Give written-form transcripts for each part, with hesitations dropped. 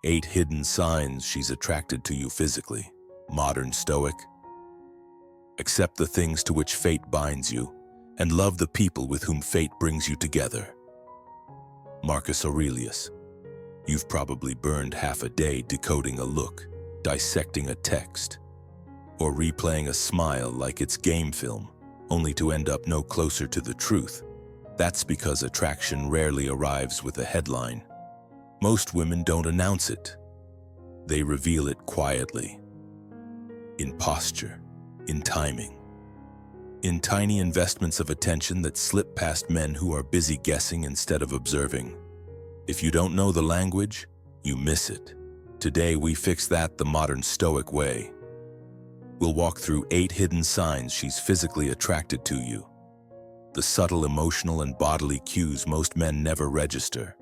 8 hidden signs she's attracted to you physically. Modern Stoic. Accept the things to which fate binds you, and love the people with whom fate brings you together. Marcus Aurelius. You've probably burned half a day decoding a look, dissecting a text, or replaying a smile like it's game film, only to end up no closer to the truth. That's because attraction rarely arrives with a headline. Most women don't announce it. They reveal it quietly. In posture, in timing, in tiny investments of attention that slip past men who are busy guessing instead of observing. If you don't know the language, you miss it. Today we fix that the modern Stoic way. We'll walk through 8 hidden signs she's physically attracted to you. The subtle emotional and bodily cues most men never register.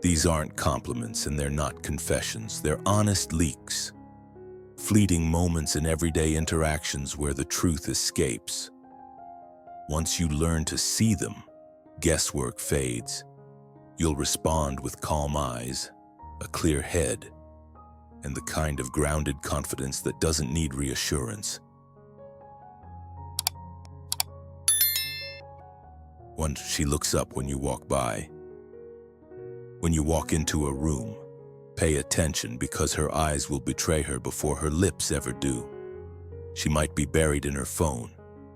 These aren't compliments and they're not confessions, they're honest leaks. Fleeting moments in everyday interactions where the truth escapes. Once you learn to see them, guesswork fades. You'll respond with calm eyes, a clear head, and the kind of grounded confidence that doesn't need reassurance. Once she looks up when you walk by. When you walk into a room, pay attention because her eyes will betray her before her lips ever do. She might be buried in her phone,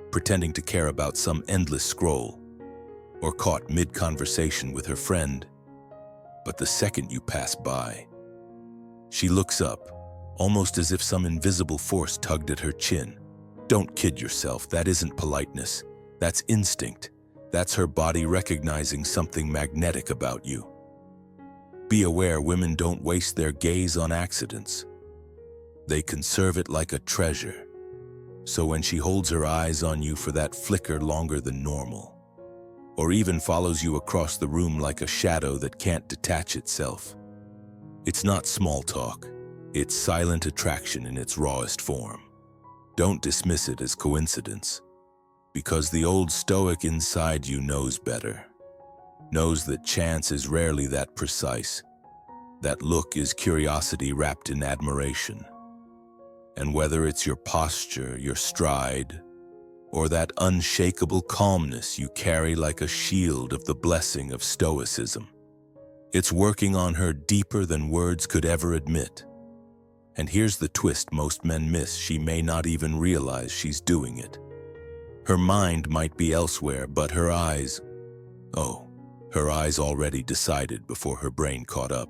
pretending to care about some endless scroll, or caught mid-conversation with her friend. But the second you pass by, she looks up, almost as if some invisible force tugged at her chin. Don't kid yourself, that isn't politeness. That's instinct. That's her body recognizing something magnetic about you. Be aware women don't waste their gaze on accidents. They conserve it like a treasure. So when she holds her eyes on you for that flicker longer than normal, or even follows you across the room like a shadow that can't detach itself, it's not small talk. It's silent attraction in its rawest form. Don't dismiss it as coincidence, because the old Stoic inside you knows better. Knows that chance is rarely that precise. That look is curiosity wrapped in admiration. And whether it's your posture, your stride, or that unshakable calmness you carry like a shield of the blessing of Stoicism, it's working on her deeper than words could ever admit. And here's the twist most men miss: she may not even realize she's doing it. Her mind might be elsewhere, but her eyes, her eyes already decided before her brain caught up.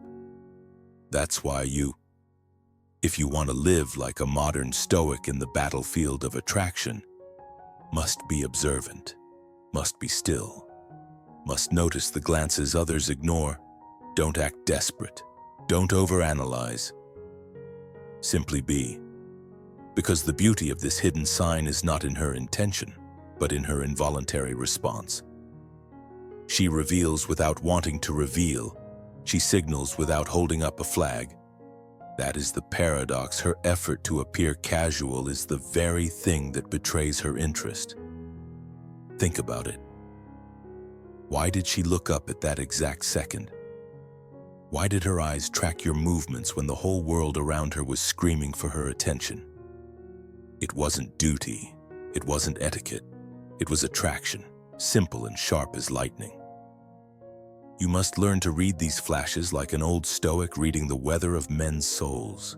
That's why if you want to live like a modern Stoic in the battlefield of attraction, must be observant, must be still, must notice the glances others ignore. Don't act desperate. Don't overanalyze. Simply be. Because the beauty of this hidden sign is not in her intention, but in her involuntary response. She reveals without wanting to reveal. She signals without holding up a flag. That is the paradox. Her effort to appear casual is the very thing that betrays her interest. Think about it. Why did she look up at that exact second? Why did her eyes track your movements when the whole world around her was screaming for her attention? It wasn't duty. It wasn't etiquette. It was attraction, simple and sharp as lightning. You must learn to read these flashes like an old Stoic reading the weather of men's souls.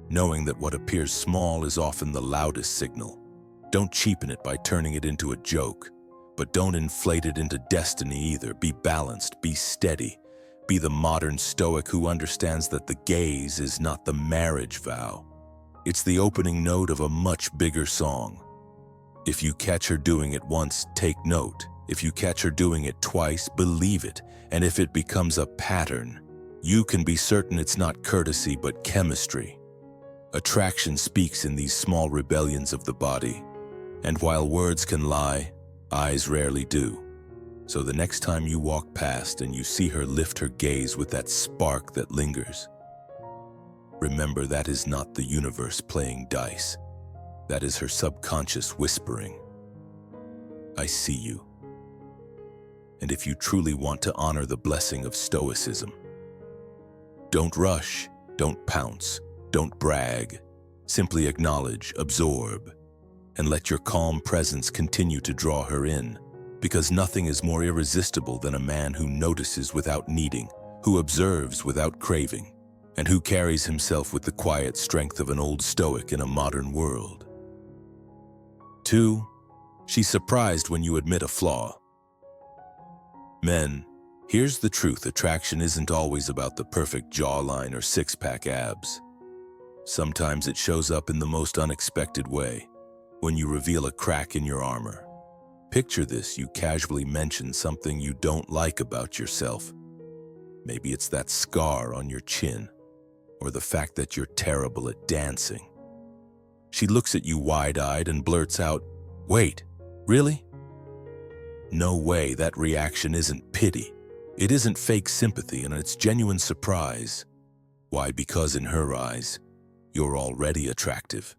Knowing that what appears small is often the loudest signal. Don't cheapen it by turning it into a joke, but don't inflate it into destiny either. Be balanced, be steady. Be the modern Stoic who understands that the gaze is not the marriage vow. It's the opening note of a much bigger song. If you catch her doing it once, take note. If you catch her doing it twice, believe it. And if it becomes a pattern, you can be certain it's not courtesy but chemistry. Attraction speaks in these small rebellions of the body. And while words can lie, eyes rarely do. So the next time you walk past and you see her lift her gaze with that spark that lingers, remember that is not the universe playing dice. That is her subconscious whispering, I see you. And if you truly want to honor the blessing of Stoicism, Don't rush, don't pounce, don't brag. Simply acknowledge, absorb, and let your calm presence continue to draw her in, because nothing is more irresistible than a man who notices without needing, who observes without craving, and who carries himself with the quiet strength of an old Stoic in a modern world. 2. She's surprised when you admit a flaw. Men, here's the truth: attraction isn't always about the perfect jawline or six-pack abs. Sometimes it shows up in the most unexpected way, when you reveal a crack in your armor. Picture this: you casually mention something you don't like about yourself. Maybe it's that scar on your chin, or the fact that you're terrible at dancing. She looks at you wide-eyed and blurts out, "Wait, really?" No way. That reaction isn't pity. It isn't fake sympathy, and it's genuine surprise. Why? Because in her eyes, you're already attractive,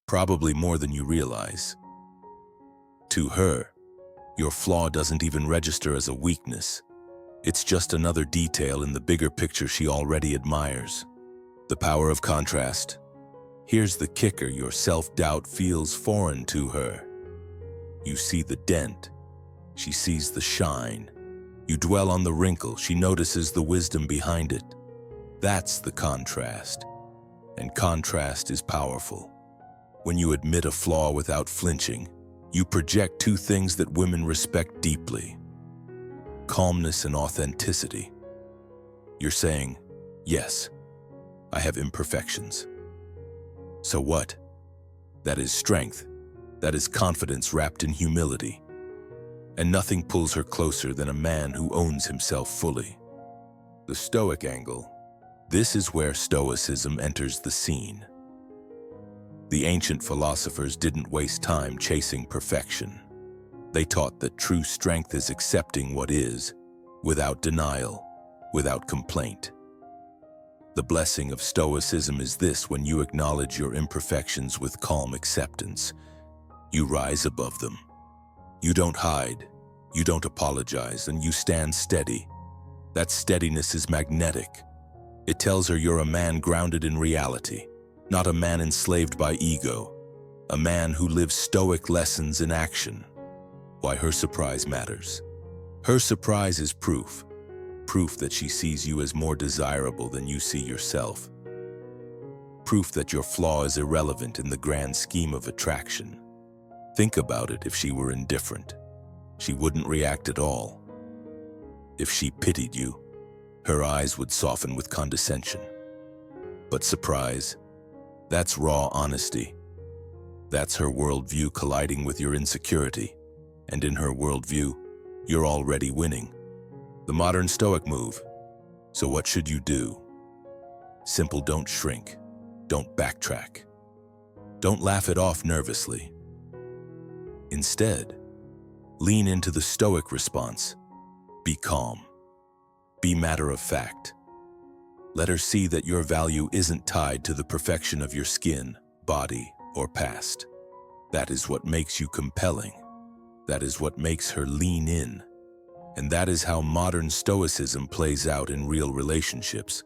probably more than you realize. To her, your flaw doesn't even register as a weakness. It's just another detail in the bigger picture she already admires. The power of contrast. Here's the kicker: your self-doubt feels foreign to her. You see the dent, she sees the shine. You dwell on the wrinkle, she notices the wisdom behind it. That's the contrast. And contrast is powerful. When you admit a flaw without flinching, you project two things that women respect deeply: calmness and authenticity. You're saying, yes, I have imperfections. So what? That is strength. That is confidence wrapped in humility. And nothing pulls her closer than a man who owns himself fully. The Stoic angle. This is where Stoicism enters the scene. The ancient philosophers didn't waste time chasing perfection. They taught that true strength is accepting what is, without denial, without complaint. The blessing of Stoicism is this: when you acknowledge your imperfections with calm acceptance, you rise above them. You don't hide, you don't apologize, and you stand steady. That steadiness is magnetic. It tells her you're a man grounded in reality, not a man enslaved by ego, a man who lives Stoic lessons in action. Why her surprise matters. Her surprise is proof that she sees you as more desirable than you see yourself. Proof that your flaw is irrelevant in the grand scheme of attraction. Think about it: if she were indifferent, she wouldn't react at all. If she pitied you, her eyes would soften with condescension. But surprise, that's raw honesty. That's her worldview colliding with your insecurity. And in her worldview, you're already winning. The modern Stoic move. So what should you do? Simple: don't shrink. Don't backtrack. Don't laugh it off nervously. Instead, lean into the Stoic response. Be calm. Be matter of fact. Let her see that your value isn't tied to the perfection of your skin, body, or past. That is what makes you compelling. That is what makes her lean in. And that is how modern Stoicism plays out in real relationships,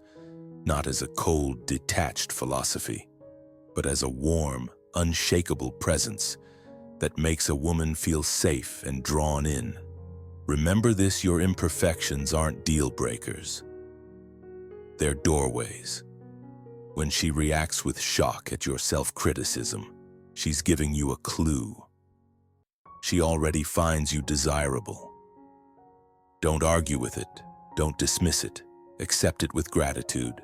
not as a cold, detached philosophy, but as a warm, unshakable presence that makes a woman feel safe and drawn in. Remember this: your imperfections aren't deal breakers. They're doorways. When she reacts with shock at your self-criticism, she's giving you a clue. She already finds you desirable. Don't argue with it. Don't dismiss it. Accept it with gratitude.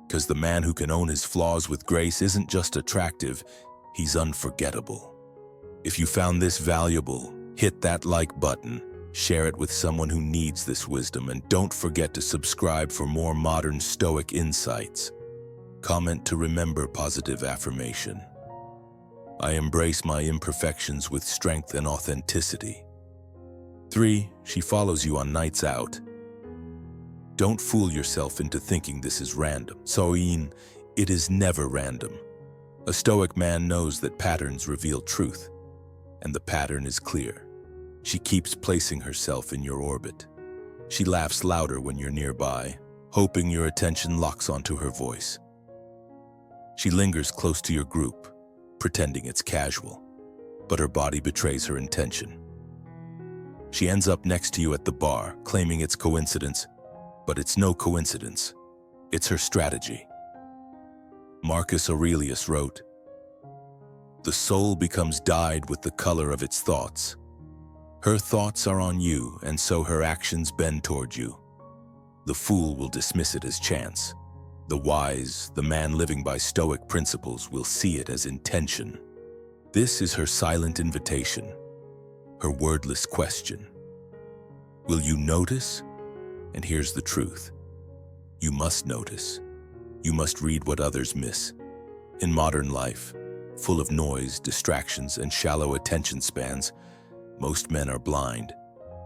Because the man who can own his flaws with grace isn't just attractive, he's unforgettable. If you found this valuable, hit that like button. Share it with someone who needs this wisdom, and don't forget to subscribe for more modern Stoic insights. Comment to remember positive affirmation. I embrace my imperfections with strength and authenticity. 3. She follows you on nights out. Don't fool yourself into thinking this is random. It is never random. A Stoic man knows that patterns reveal truth, and the pattern is clear. She keeps placing herself in your orbit. She laughs louder when you're nearby. hoping your attention locks onto her voice. She lingers close to your group, pretending it's casual, but her body betrays her intention. She ends up next to you at the bar, claiming it's coincidence, but it's no coincidence. It's her strategy. Marcus Aurelius wrote, "The soul becomes dyed with the color of its thoughts. Her thoughts are on you, and so her actions bend toward you. The fool will dismiss it as chance. The wise, the man living by Stoic principles, will see it as intention. This is her silent invitation, her wordless question. Will you notice? And here's the truth. You must notice. You must read what others miss. In modern life, full of noise, distractions, and shallow attention spans, most men are blind.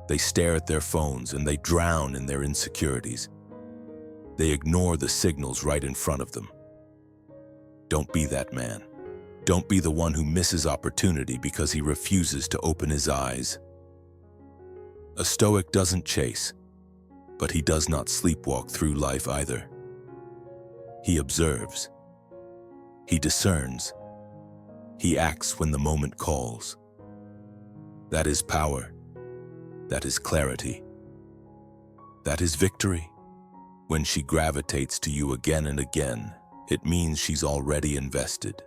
They stare at their phones and they drown in their insecurities. They ignore the signals right in front of them. Don't be that man. Don't be the one who misses opportunity because he refuses to open his eyes. A Stoic doesn't chase, but he does not sleepwalk through life either. He observes. He discerns. He acts when the moment calls. That is power. That is clarity. That is victory. When she gravitates to you again and again, it means she's already invested.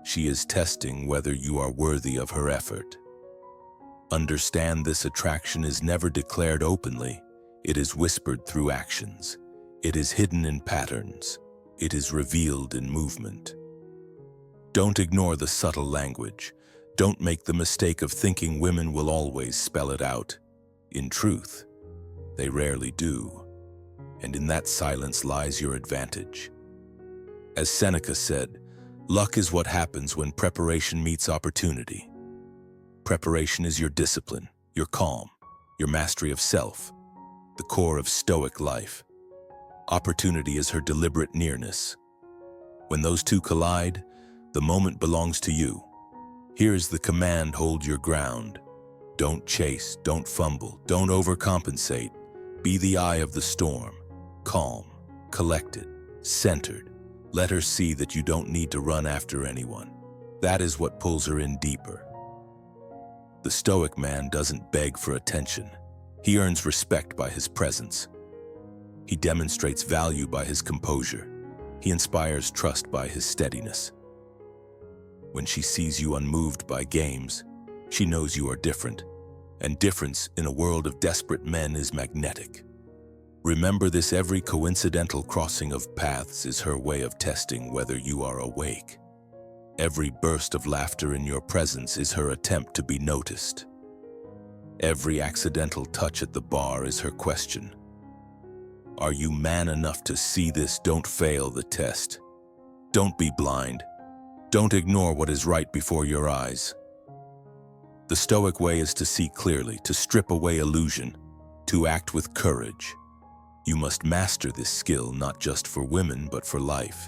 She is testing whether you are worthy of her effort. Understand, this attraction is never declared openly. It is whispered through actions. It is hidden in patterns. It is revealed in movement. Don't ignore the subtle language. Don't make the mistake of thinking women will always spell it out. In truth, they rarely do. And in that silence lies your advantage. As Seneca said, luck is what happens when preparation meets opportunity. Preparation is your discipline, your calm, your mastery of self, the core of Stoic life. Opportunity is her deliberate nearness. When those two collide, the moment belongs to you. Here is the command: hold your ground. Don't chase, don't fumble, don't overcompensate. Be the eye of the storm, calm, collected, centered. Let her see that you don't need to run after anyone. That is what pulls her in deeper. The Stoic man doesn't beg for attention. He earns respect by his presence. He demonstrates value by his composure. He inspires trust by his steadiness. When she sees you unmoved by games, she knows you are different, and difference in a world of desperate men is magnetic. Remember this: every coincidental crossing of paths is her way of testing whether you are awake. Every burst of laughter in your presence is her attempt to be noticed. Every accidental touch at the bar is her question. Are you man enough to see this? Don't fail the test. Don't be blind. Don't ignore what is right before your eyes. The Stoic way is to see clearly, to strip away illusion, to act with courage. You must master this skill not just for women, but for life.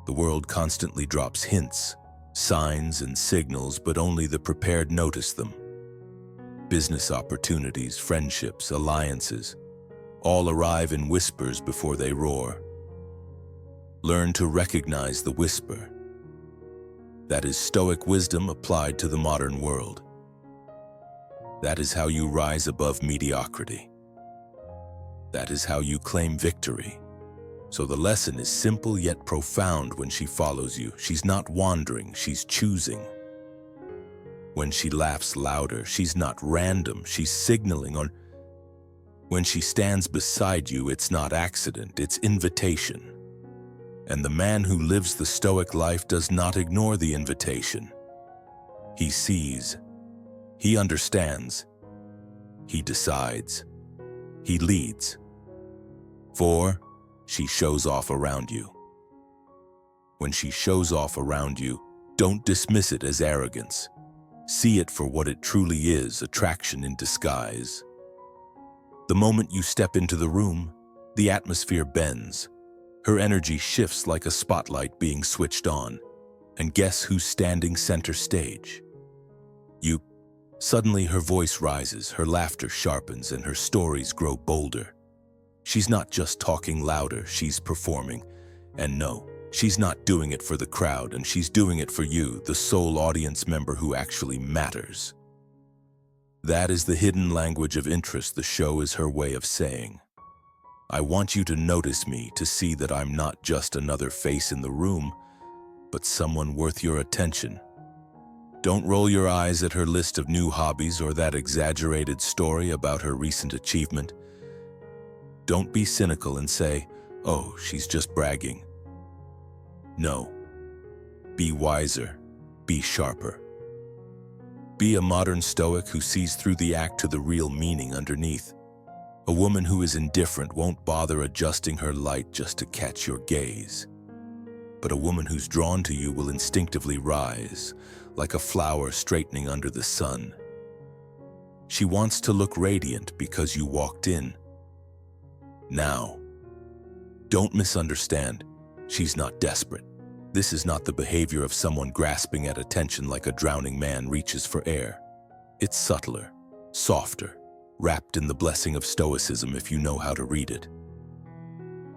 The world constantly drops hints, signs, and signals, but only the prepared notice them. Business opportunities, friendships, alliances, all arrive in whispers before they roar. Learn to recognize the whisper. That is Stoic wisdom applied to the modern world. That is how you rise above mediocrity. That is how you claim victory. So the lesson is simple yet profound when she follows you. She's not wandering, she's choosing. When she laughs louder, she's not random, she's signaling on. When she stands beside you, it's not accident, it's invitation. And the man who lives the Stoic life does not ignore the invitation. He sees, he understands, he decides, he leads. For she shows off around you. When she shows off around you, don't dismiss it as arrogance. See it for what it truly is: attraction in disguise. The moment you step into the room, the atmosphere bends. Her energy shifts like a spotlight being switched on. And guess who's standing center stage? You. Suddenly her voice rises, her laughter sharpens, and her stories grow bolder. She's not just talking louder, she's performing. And no, she's not doing it for the crowd, and she's doing it for you, the sole audience member who actually matters. That is the hidden language of interest the show is her way of saying. I want you to notice me, to see that I'm not just another face in the room, but someone worth your attention. Don't roll your eyes at her list of new hobbies or that exaggerated story about her recent achievement. Don't be cynical and say, "Oh, she's just bragging." No. Be wiser. Be sharper. Be a modern Stoic who sees through the act to the real meaning underneath. A woman who is indifferent won't bother adjusting her light just to catch your gaze. But a woman who's drawn to you will instinctively rise, like a flower straightening under the sun. She wants to look radiant because you walked in. Now, don't misunderstand. She's not desperate. This is not the behavior of someone grasping at attention like a drowning man reaches for air. It's subtler, softer, wrapped in the blessing of Stoicism if you know how to read it.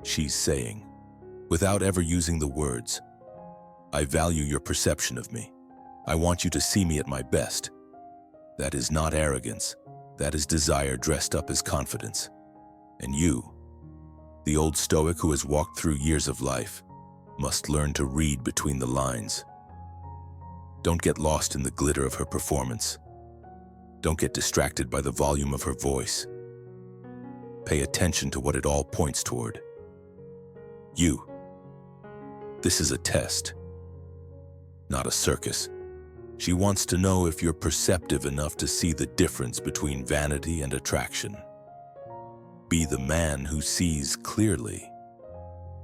She's saying, without ever using the words, "I value your perception of me. I want you to see me at my best." That is not arrogance. That is desire dressed up as confidence. And you, the old Stoic who has walked through years of life, must learn to read between the lines. Don't get lost in the glitter of her performance. Don't get distracted by the volume of her voice. Pay attention to what it all points toward. You. This is a test, not a circus. She wants to know if you're perceptive enough to see the difference between vanity and attraction. Be the man who sees clearly.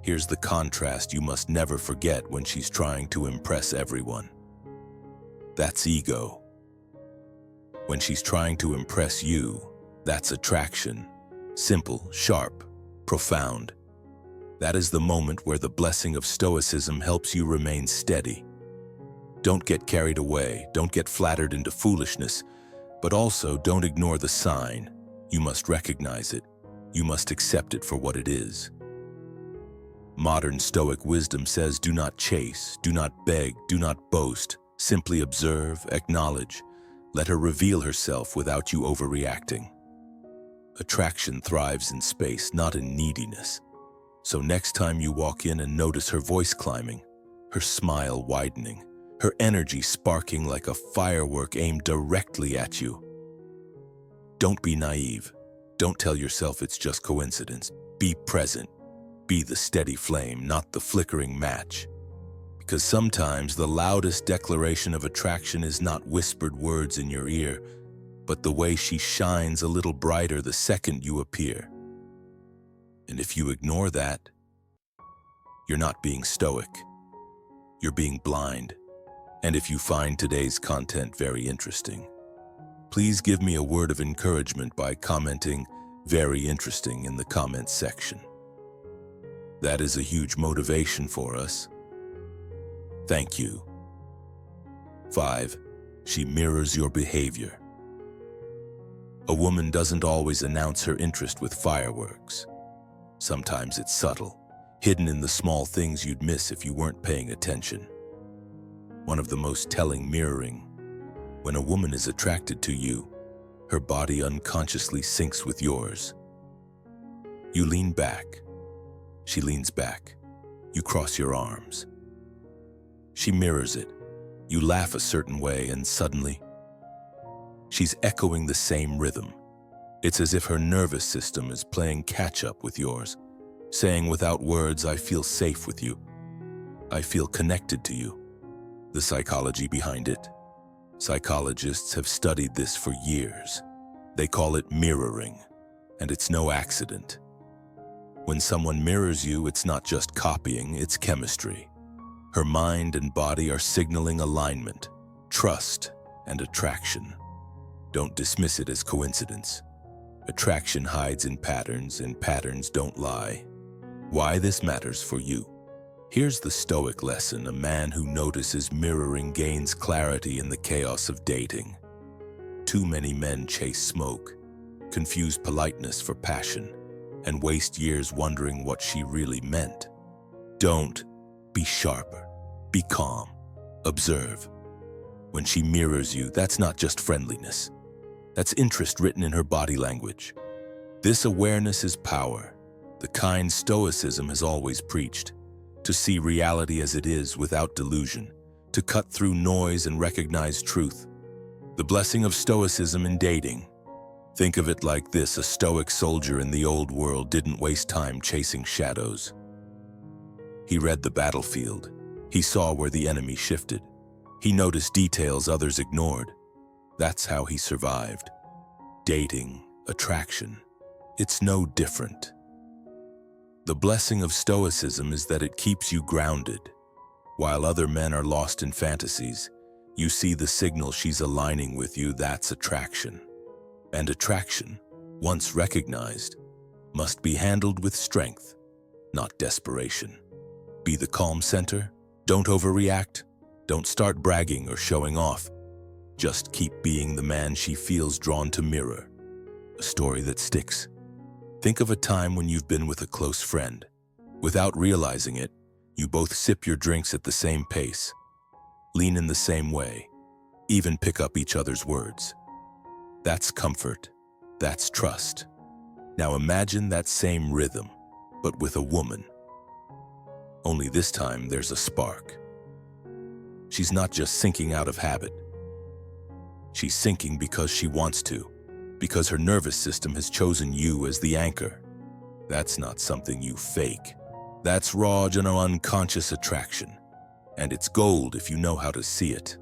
Here's the contrast you must never forget when she's trying to impress everyone. That's ego. When she's trying to impress you, that's attraction. Simple, sharp, profound. That is the moment where the blessing of Stoicism helps you remain steady. Don't get carried away, don't get flattered into foolishness, but also don't ignore the sign. You must recognize it. You must accept it for what it is. Modern Stoic wisdom says, do not chase, do not beg, do not boast. Simply observe, acknowledge. Let her reveal herself without you overreacting. Attraction thrives in space, not in neediness. So next time you walk in and notice her voice climbing, her smile widening, her energy sparking like a firework aimed directly at you, don't be naive. Don't tell yourself it's just coincidence. Be present. Be the steady flame, not the flickering match. Because sometimes the loudest declaration of attraction is not whispered words in your ear, but the way she shines a little brighter the second you appear. And if you ignore that, you're not being stoic. You're being blind. And if you find today's content very interesting, please give me a word of encouragement by commenting "very interesting" in the comments section. That is a huge motivation for us. Thank you. 5. She mirrors your behavior. A woman doesn't always announce her interest with fireworks. Sometimes it's subtle, hidden in the small things you'd miss if you weren't paying attention. One of the most telling mirroring. When a woman is attracted to you, her body unconsciously syncs with yours. You lean back. She leans back. You cross your arms. She mirrors it. You laugh a certain way and suddenly, she's echoing the same rhythm. It's as if her nervous system is playing catch-up with yours, saying without words, "I feel safe with you. I feel connected to you." The psychology behind it. Psychologists have studied this for years. They call it mirroring, and it's no accident. When someone mirrors you, it's not just copying, it's chemistry. Her mind and body are signaling alignment, trust, and attraction. Don't dismiss it as coincidence. Attraction hides in patterns, and patterns don't lie. Why this matters for you. Here's the Stoic lesson: a man who notices mirroring gains clarity in the chaos of dating. Too many men chase smoke, confuse politeness for passion, and waste years wondering what she really meant. Don't be sharper. Be calm. Observe. When she mirrors you, that's not just friendliness. That's interest written in her body language. This awareness is power, the kind Stoicism has always preached. To see reality as it is without delusion, to cut through noise and recognize truth. The blessing of Stoicism in dating. Think of it like this: a Stoic soldier in the old world didn't waste time chasing shadows. He read the battlefield. He saw where the enemy shifted. He noticed details others ignored. That's how he survived. Dating, attraction, it's no different. The blessing of Stoicism is that it keeps you grounded. While other men are lost in fantasies, you see the signal she's aligning with you. That's attraction. And attraction, once recognized, must be handled with strength, not desperation. Be the calm center. Don't overreact. Don't start bragging or showing off. Just keep being the man she feels drawn to mirror. A story that sticks. Think of a time when you've been with a close friend. Without realizing it, you both sip your drinks at the same pace, lean in the same way, even pick up each other's words. That's comfort. That's trust. Now imagine that same rhythm, but with a woman. Only this time there's a spark. She's not just sinking out of habit. She's sinking because she wants to, because her nervous system has chosen you as the anchor. That's not something you fake. That's raw and unconscious attraction. And it's gold if you know how to see it.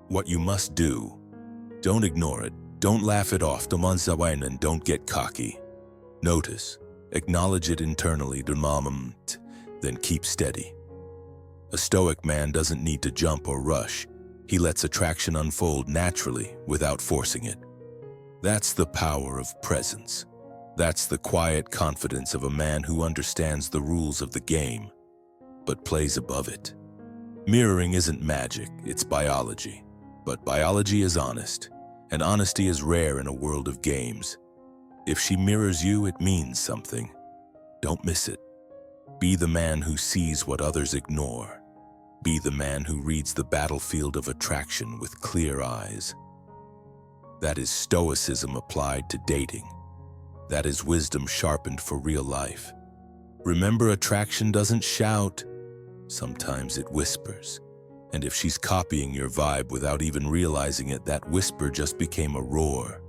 What you must do: don't ignore it, don't laugh it off, and don't get cocky. Notice, acknowledge it internally, then keep steady. A Stoic man doesn't need to jump or rush. He lets attraction unfold naturally without forcing it. That's the power of presence. That's the quiet confidence of a man who understands the rules of the game, but plays above it. Mirroring isn't magic, it's biology. But biology is honest, and honesty is rare in a world of games. If she mirrors you, it means something. Don't miss it. Be the man who sees what others ignore. Be the man who reads the battlefield of attraction with clear eyes. That is Stoicism applied to dating. That is wisdom sharpened for real life. Remember, attraction doesn't shout. Sometimes it whispers. And if she's copying your vibe without even realizing it, that whisper just became a roar.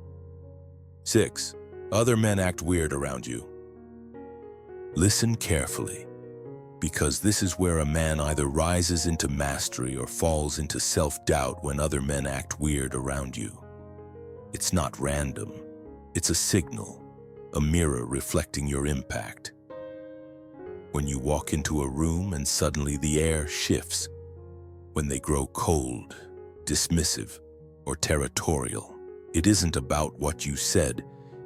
6. Other men act weird around you. Listen carefully, because this is where a man either rises into mastery or falls into self-doubt when other men act weird around you. It's not random. It's a signal, a mirror reflecting your impact. When you walk into a room and suddenly the air shifts, when they grow cold, dismissive, or territorial, it isn't about what you said,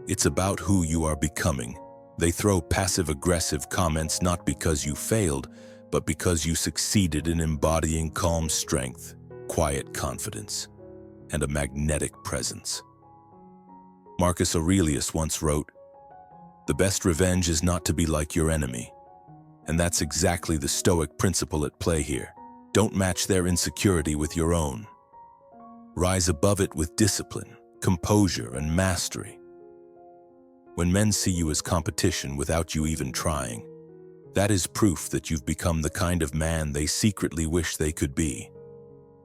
it's about who you are becoming. They throw passive-aggressive comments not because you failed, but because you succeeded in embodying calm strength, quiet confidence, and a magnetic presence. Marcus Aurelius once wrote, "The best revenge is not to be like your enemy." And that's exactly the Stoic principle at play here. Don't match their insecurity with your own. Rise above it with discipline, composure, and mastery. When men see you as competition without you even trying, that is proof that you've become the kind of man they secretly wish they could be.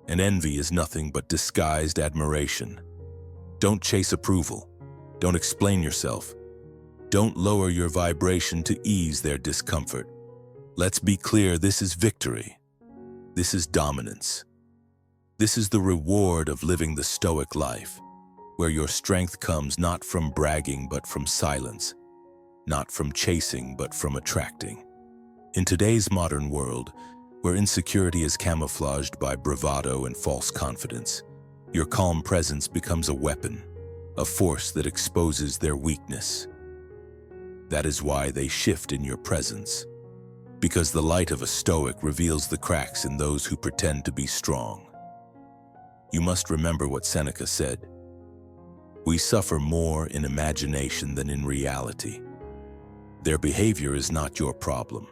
And envy is nothing but disguised admiration. Don't chase approval. Don't explain yourself. Don't lower your vibration to ease their discomfort. Let's be clear, this is victory. This is dominance. This is the reward of living the Stoic life, where your strength comes not from bragging but from silence, not from chasing but from attracting. In today's modern world, where insecurity is camouflaged by bravado and false confidence, your calm presence becomes a weapon, a force that exposes their weakness. That is why they shift in your presence, because the light of a Stoic reveals the cracks in those who pretend to be strong. You must remember what Seneca said: "We suffer more in imagination than in reality." Their behavior is not your problem.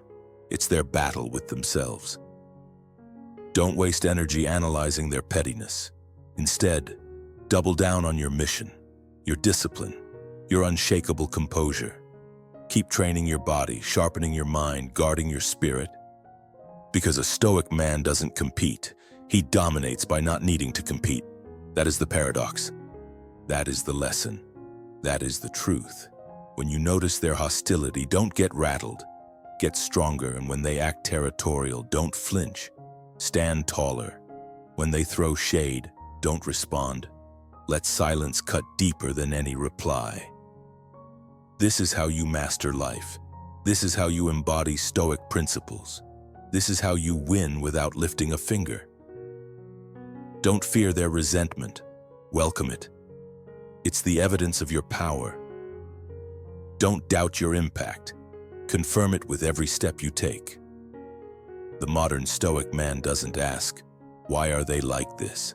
It's their battle with themselves. Don't waste energy analyzing their pettiness. Instead, double down on your mission, your discipline, your unshakable composure. Keep training your body, sharpening your mind, guarding your spirit. Because a Stoic man doesn't compete. He dominates by not needing to compete. That is the paradox. That is the lesson. That is the truth. When you notice their hostility, don't get rattled. Get stronger, and when they act territorial, don't flinch. Stand taller. When they throw shade, don't respond. Let silence cut deeper than any reply. This is how you master life. This is how you embody Stoic principles. This is how you win without lifting a finger. Don't fear their resentment. Welcome it. It's the evidence of your power. Don't doubt your impact. Confirm it with every step you take. The modern Stoic man doesn't ask, "Why are they like this?"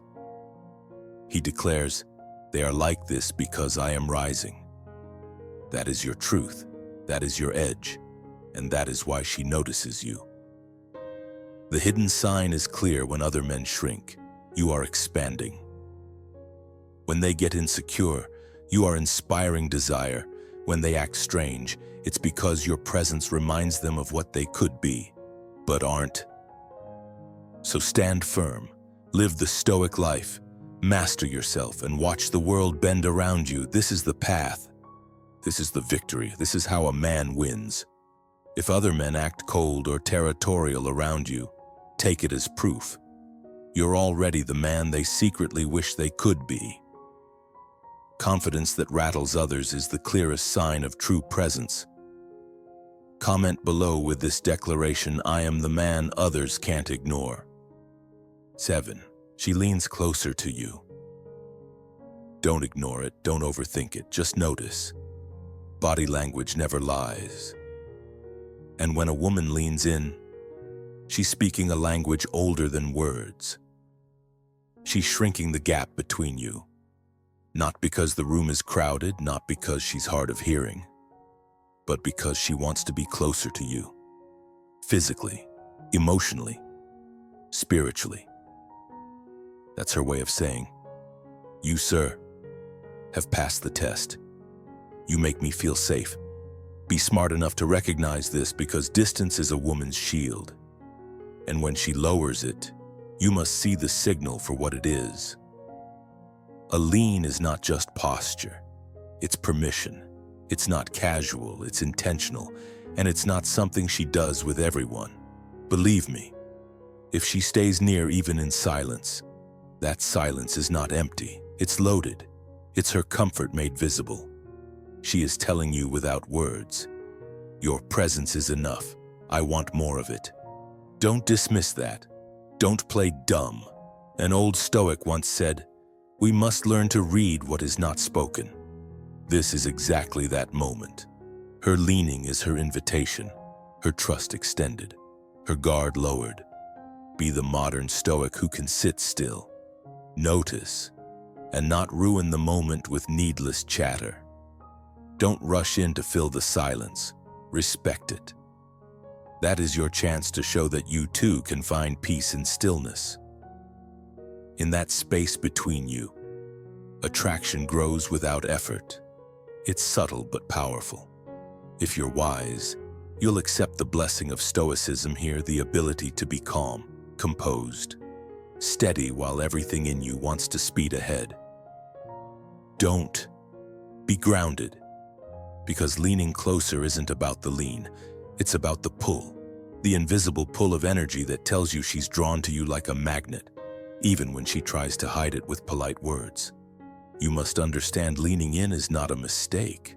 He declares, "They are like this because I am rising." That is your truth, that is your edge, and that is why she notices you. The hidden sign is clear when other men shrink. You are expanding. When they get insecure, you are inspiring desire. When they act strange, it's because your presence reminds them of what they could be, but aren't. So stand firm, live the Stoic life, master yourself, and watch the world bend around you. This is the path. This is the victory. This is how a man wins. If other men act cold or territorial around you, take it as proof. You're already the man they secretly wish they could be. Confidence that rattles others is the clearest sign of true presence. Comment below with this declaration, "I am the man others can't ignore." 7. She leans closer to you. Don't ignore it, don't overthink it, just notice. Body language never lies. And when a woman leans in, she's speaking a language older than words. She's shrinking the gap between you. Not because the room is crowded, not because she's hard of hearing, but because she wants to be closer to you. Physically, emotionally, spiritually. That's her way of saying, "You, sir, have passed the test. You make me feel safe." Be smart enough to recognize this, because distance is a woman's shield. And when she lowers it, you must see the signal for what it is. A lean is not just posture. It's permission. It's not casual, it's intentional, and it's not something she does with everyone. Believe me, if she stays near even in silence, that silence is not empty, it's loaded. It's her comfort made visible. She is telling you without words, "Your presence is enough. I want more of it." Don't dismiss that. Don't play dumb. An old Stoic once said, "We must learn to read what is not spoken." This is exactly that moment. Her leaning is her invitation, her trust extended, her guard lowered. Be the modern Stoic who can sit still, notice, and not ruin the moment with needless chatter. Don't rush in to fill the silence. Respect it. That is your chance to show that you too can find peace in stillness. In that space between you, attraction grows without effort. It's subtle but powerful. If you're wise, you'll accept the blessing of Stoicism here, the ability to be calm, composed, steady while everything in you wants to speed ahead. Don't. Be grounded, because leaning closer isn't about the lean, it's about the pull, the invisible pull of energy that tells you she's drawn to you like a magnet, even when she tries to hide it with polite words. You must understand, leaning in is not a mistake,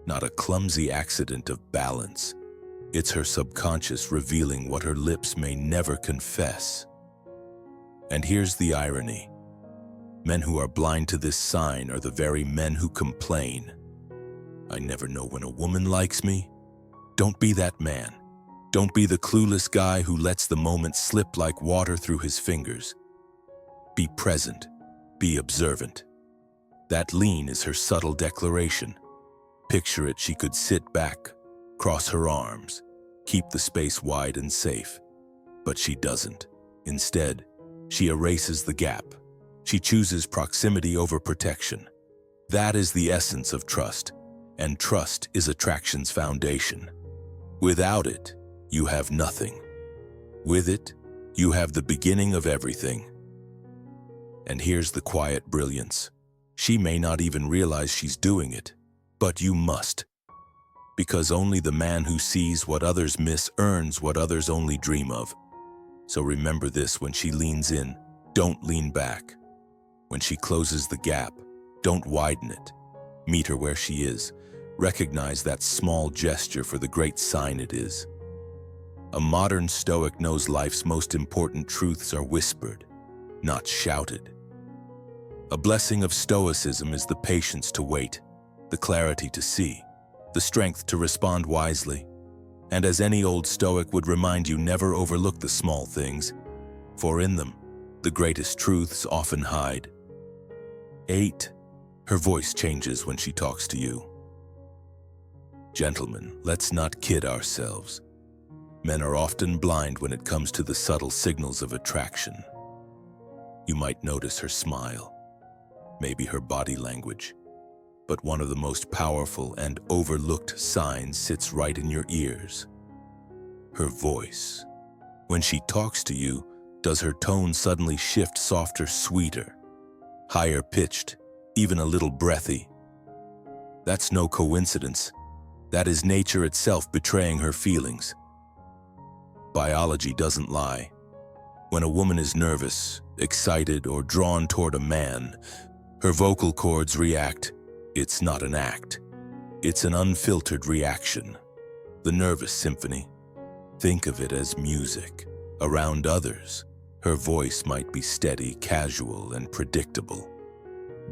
not a clumsy accident of balance. It's her subconscious revealing what her lips may never confess. And here's the irony. Men who are blind to this sign are the very men who complain. "I never know when a woman likes me." Don't be that man. Don't be the clueless guy who lets the moment slip like water through his fingers. Be present. Be observant. That lean is her subtle declaration. Picture it, she could sit back, cross her arms, keep the space wide and safe. But she doesn't. Instead, she erases the gap. She chooses proximity over protection. That is the essence of trust, and trust is attraction's foundation. Without it, you have nothing. With it, you have the beginning of everything. And here's the quiet brilliance. She may not even realize she's doing it, but you must. Because only the man who sees what others miss earns what others only dream of. So remember this: when she leans in, don't lean back. When she closes the gap, don't widen it. Meet her where she is. Recognize that small gesture for the great sign it is. A modern Stoic knows life's most important truths are whispered, not shouted. A blessing of Stoicism is the patience to wait, the clarity to see, the strength to respond wisely. And as any old Stoic would remind you, never overlook the small things, for in them, the greatest truths often hide. 8. Her voice changes when she talks to you. Gentlemen, let's not kid ourselves. Men are often blind when it comes to the subtle signals of attraction. You might notice her smile, maybe her body language, but one of the most powerful and overlooked signs sits right in your ears. Her voice. When she talks to you, does her tone suddenly shift softer, sweeter, higher pitched, even a little breathy? That's no coincidence. That is nature itself betraying her feelings. Biology doesn't lie. When a woman is nervous, excited, or drawn toward a man, her vocal cords react. It's not an act. It's an unfiltered reaction. The nervous symphony. Think of it as music. Around others, her voice might be steady, casual, and predictable.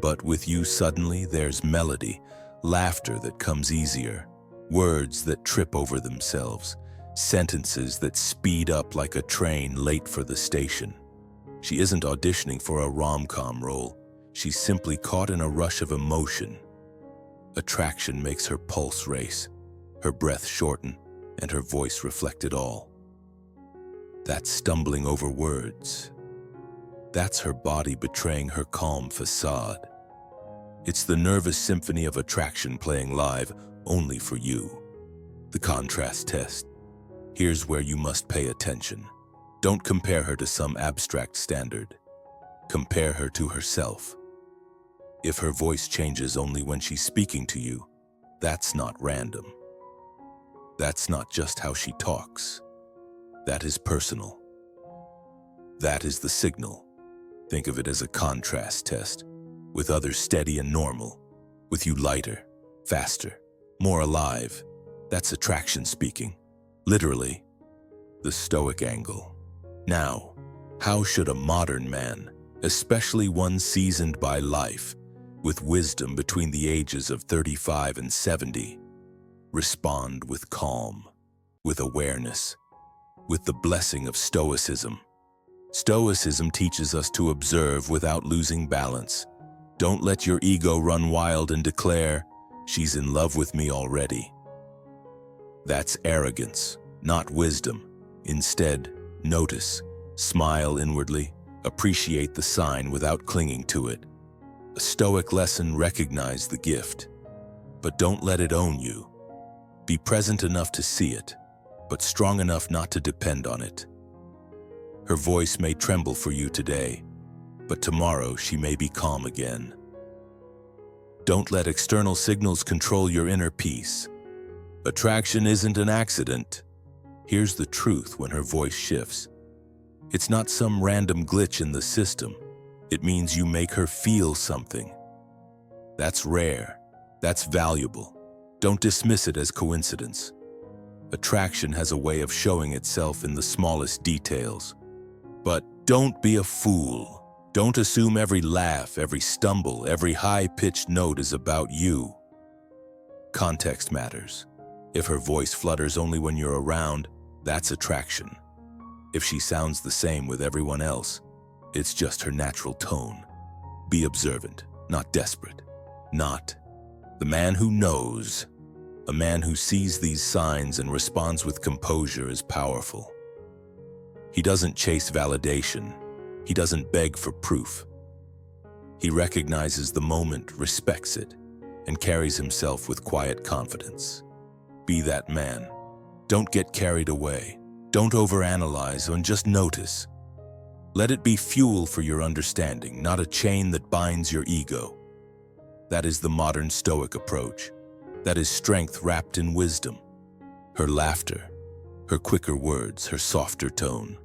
But with you, suddenly there's melody, laughter that comes easier, words that trip over themselves, sentences that speed up like a train late for the station. She isn't auditioning for a rom-com role. She's simply caught in a rush of emotion. Attraction makes her pulse race, her breath shorten, and her voice reflect it all. That's stumbling over words. That's her body betraying her calm facade. It's the nervous symphony of attraction playing live only for you. The contrast test. Here's where you must pay attention. Don't compare her to some abstract standard. Compare her to herself. If her voice changes only when she's speaking to you, that's not random. That's not just how she talks. That is personal. That is the signal. Think of it as a contrast test. With others steady and normal. With you lighter, faster, more alive. That's attraction speaking. Literally, the Stoic angle. Now, how should a modern man, especially one seasoned by life, with wisdom between the ages of 35 and 70, respond with calm, with awareness, with the blessing of Stoicism? Stoicism teaches us to observe without losing balance. Don't let your ego run wild and declare, "She's in love with me already." That's arrogance, not wisdom. Instead, notice, smile inwardly, appreciate the sign without clinging to it. A Stoic lesson: recognize the gift, but don't let it own you. Be present enough to see it, but strong enough not to depend on it. Her voice may tremble for you today, but tomorrow she may be calm again. Don't let external signals control your inner peace. Attraction isn't an accident. Here's the truth when her voice shifts. It's not some random glitch in the system. It means you make her feel something. That's rare. That's valuable. Don't dismiss it as coincidence. Attraction has a way of showing itself in the smallest details. But don't be a fool. Don't assume every laugh, every stumble, every high-pitched note is about you. Context matters. If her voice flutters only when you're around, that's attraction. If she sounds the same with everyone else, it's just her natural tone. Be observant, not desperate. Not the man who knows. A man who sees these signs and responds with composure is powerful. He doesn't chase validation. He doesn't beg for proof. He recognizes the moment, respects it, and carries himself with quiet confidence. Be that man. Don't get carried away. Don't overanalyze and just notice. Let it be fuel for your understanding, not a chain that binds your ego. That is the modern Stoic approach. That is strength wrapped in wisdom. Her laughter, her quicker words, her softer tone.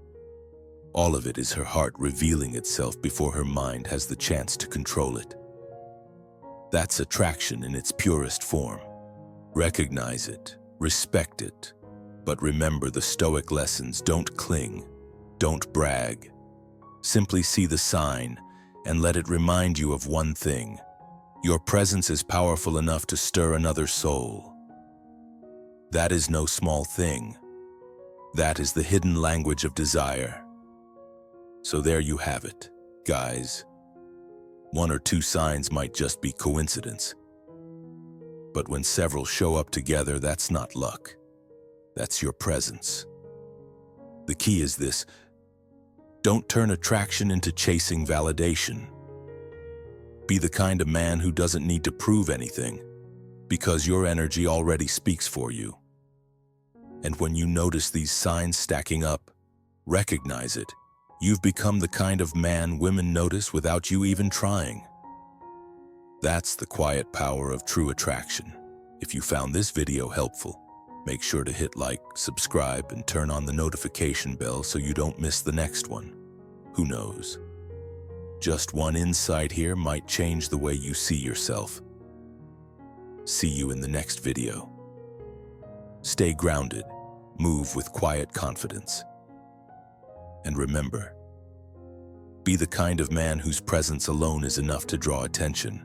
All of it is her heart revealing itself before her mind has the chance to control it. That's attraction in its purest form. Recognize it, respect it, but remember the Stoic lessons. Don't cling, don't brag. Simply see the sign and let it remind you of one thing. Your presence is powerful enough to stir another soul. That is no small thing. That is the hidden language of desire. So there you have it, guys. One or two signs might just be coincidence. But when several show up together, that's not luck. That's your presence. The key is this: don't turn attraction into chasing validation. Be the kind of man who doesn't need to prove anything, because your energy already speaks for you. And when you notice these signs stacking up, recognize it. You've become the kind of man women notice without you even trying. That's the quiet power of true attraction. If you found this video helpful, make sure to hit like, subscribe, and turn on the notification bell so you don't miss the next one. Who knows? Just one insight here might change the way you see yourself. See you in the next video. Stay grounded, move with quiet confidence. And remember, be the kind of man whose presence alone is enough to draw attention.